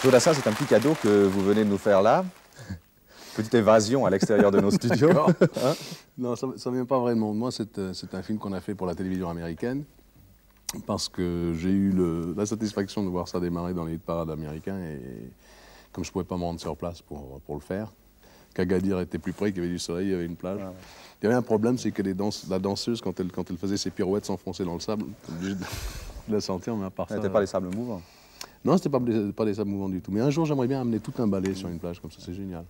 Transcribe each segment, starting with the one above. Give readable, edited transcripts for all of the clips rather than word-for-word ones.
Jodassin, c'est un petit cadeau que vous venez de nous faire là. Petite évasion à l'extérieur de nos studios. Hein? Non, ça ne vient pas vraiment de moi. C'est un film qu'on a fait pour la télévision américaine. Parce que j'ai eu la satisfaction de voir ça démarrer dans les hit-parades américains. Et comme je ne pouvais pas me rendre sur place pour le faire, qu'Agadir était plus près, qu'il y avait du soleil, il y avait une plage. Ah ouais. Il y avait un problème, c'est que la danseuse, quand elle faisait ses pirouettes, s'enfonçait dans le sable. Obligé de la sentir, mais à part ça... C'était pas les sables mouvants? Non, c'était pas des sables mouvants du tout. Mais un jour, j'aimerais bien amener tout un ballet sur une plage comme ça, c'est génial.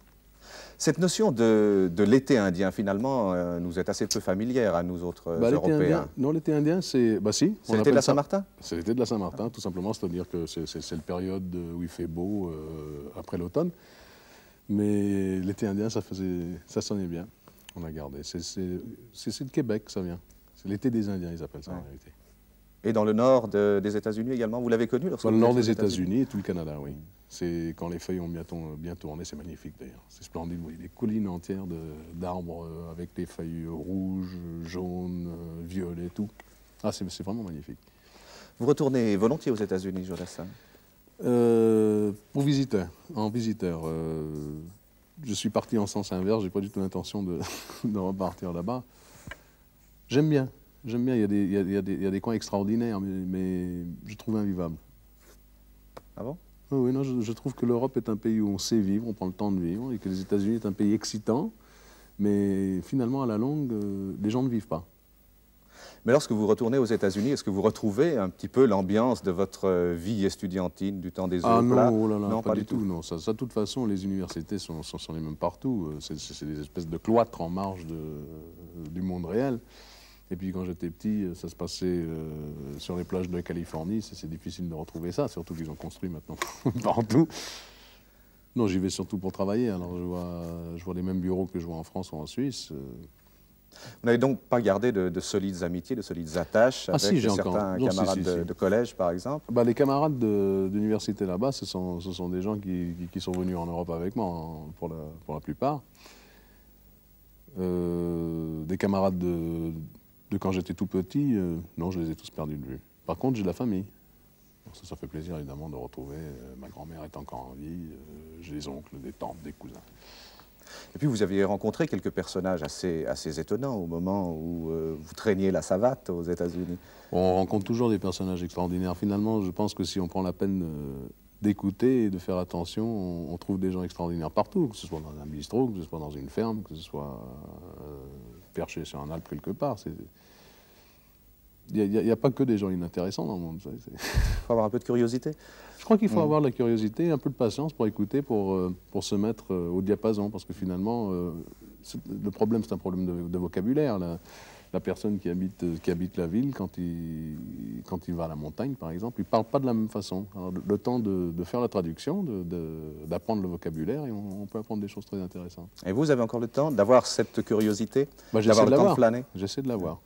Cette notion de l'été indien, finalement, nous est assez peu familière à nous autres Européens. Indien, non, l'été indien, c'est... Bah si. C'est l'été de la Saint-Martin? C'est l'été de la Saint-Martin, tout simplement. C'est-à-dire que c'est la période où il fait beau après l'automne. Mais l'été indien, ça sonnait bien. On a gardé. C'est de Québec, ça vient. C'est l'été des Indiens, ils appellent ça en réalité. Et dans le nord des États-Unis également, vous l'avez connu lorsque le nord des États-Unis et tout le Canada, oui. C'est quand les feuilles ont bien tourné, c'est magnifique d'ailleurs. C'est splendide, vous voyez des collines entières d'arbres avec des feuilles rouges, jaunes, violets, tout. Ah, c'est vraiment magnifique. Vous retournez volontiers aux États-Unis, Jodassin? Pour visiteur, en visiteur. Je suis parti en sens inverse, j'ai pas du tout l'intention de repartir là-bas. J'aime bien. J'aime bien, il y a des coins extraordinaires, mais je trouve invivable. Ah bon? Oui, non, je trouve que l'Europe est un pays où on sait vivre, on prend le temps de vivre, et que les États-Unis est un pays excitant, mais finalement, à la longue, les gens ne vivent pas. Mais lorsque vous retournez aux États-Unis, est-ce que vous retrouvez un petit peu l'ambiance de votre vie estudiantine du temps des œufs plats? Non, oh là là, non, pas du tout. Non, ça, de toute façon, les universités sont les mêmes partout. C'est des espèces de cloîtres en marge du monde réel. Et puis quand j'étais petit, ça se passait sur les plages de Californie. C'est difficile de retrouver ça, surtout qu'ils ont construit maintenant partout. Non, j'y vais surtout pour travailler. Alors je vois les mêmes bureaux que je vois en France ou en Suisse. Vous n'avez donc pas gardé de solides amitiés, de solides attaches avec certains camarades de collège, par exemple? Les camarades d'université là-bas, ce sont des gens qui sont venus en Europe avec moi, pour la plupart. Des camarades de quand j'étais tout petit, non, je les ai tous perdus de vue. Par contre, j'ai de la famille. Ça fait plaisir, évidemment, de retrouver. Ma grand-mère est encore en vie, j'ai des oncles, des tantes, des cousins. Et puis, vous aviez rencontré quelques personnages assez étonnants au moment où vous traîniez la savate aux États-Unis. On rencontre toujours des personnages extraordinaires. Finalement, je pense que si on prend la peine d'écouter et de faire attention, on trouve des gens extraordinaires partout, que ce soit dans un bistrot, que ce soit dans une ferme, que ce soit perché sur un arbre quelque part. Il n'y a pas que des gens inintéressants dans le monde. Il faut avoir un peu de curiosité. Je crois qu'il faut avoir de la curiosité, un peu de patience pour écouter, pour se mettre au diapason, parce que finalement, le problème, c'est un problème de vocabulaire. La personne qui habite la ville, quand il va à la montagne, par exemple, il ne parle pas de la même façon. Alors, le temps de faire la traduction, d'apprendre le vocabulaire, et on peut apprendre des choses très intéressantes. Et vous avez encore le temps d'avoir cette curiosité, d'avoir le temps de flâner? J'essaie de l'avoir.